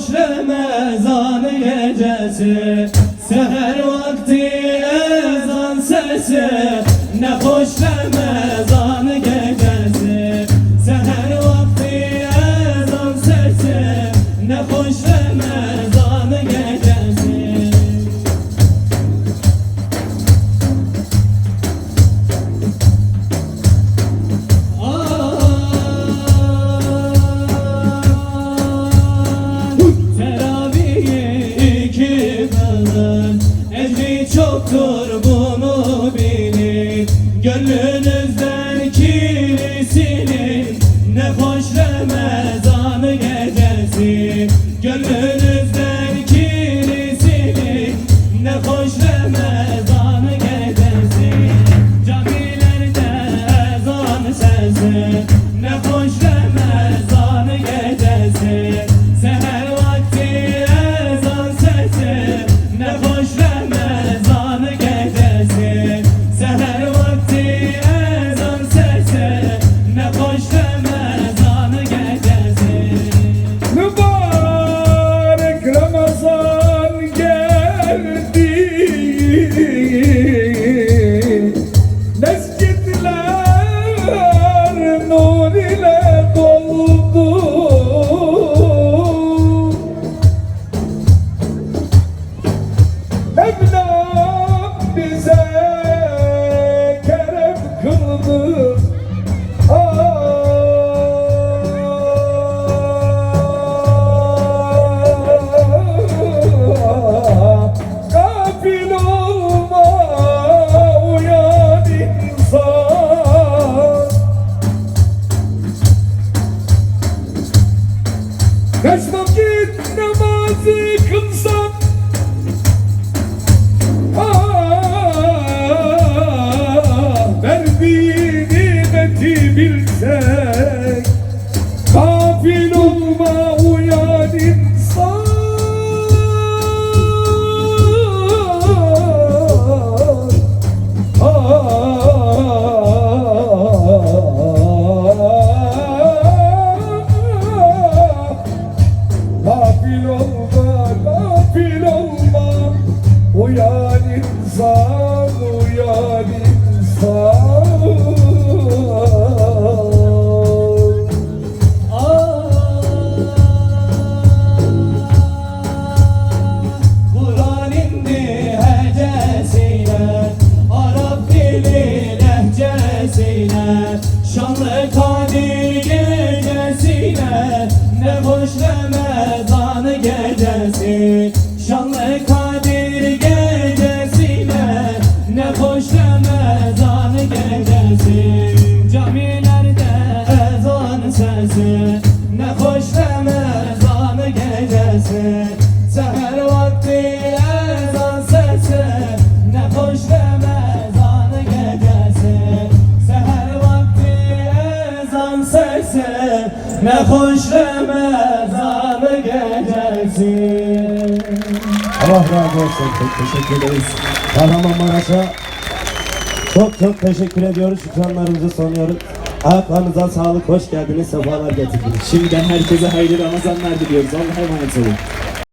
hoş Ramazan gecesi, seher vakti ezan sesi. Ne hoş Ramazan gecesi, seher vakti ezan sesi. Ne hoş Ramazan gecesi. Çoktur bunu bilin, gönlünüzden kiri silin. Ne hoş Ramazan gecesi, gönlünüzden kiri silin. Ne hoş Ramazan gecesi, camilerde ezan sesi. Ne hoş Ramazan gecesi, seher vakti ezan sesi. Ne hoş Ramazan gecesi, seher vakti ezan sesi. Ne hoş Ramazan gecesi. Mübarek Ramazan geldi, mescitler nur ile doldu. Mevlam bize kerem kıldı. Gafil olma, uyan insan. Kaç vakit namazı kılsan, verdiği nimeti bilsek. Gafil olma, uyan insan. Gafil olma, gafil olma, uyan insan, uyan insan. Kur'an indi hecesiyle, Arap dili lehcesiyle. Şanlı Kadir gecesiyle, ne hoş Ramazan gecesi. Şanlı Kadir gecesiyle, ne hoş Ramazan gecesi. Camilerde ezan sesi, ne hoş Ramazan gecesi. Seher vakti ezan sesi, ne hoş Ramazan gecesi. Seher vakti ezan sesi, ne hoş Ramazan gecesi. Allah razı olsun. Çok teşekkür ederiz. Kahramanmaraş'a çok teşekkür ediyoruz. Şükranlarımızı sunuyoruz. Ayaklarınıza sağlık. Hoş geldiniz. Sefalar getirdiniz. Şimdiden herkese hayırlı Ramazanlar diliyoruz. Allah'a emanet olun.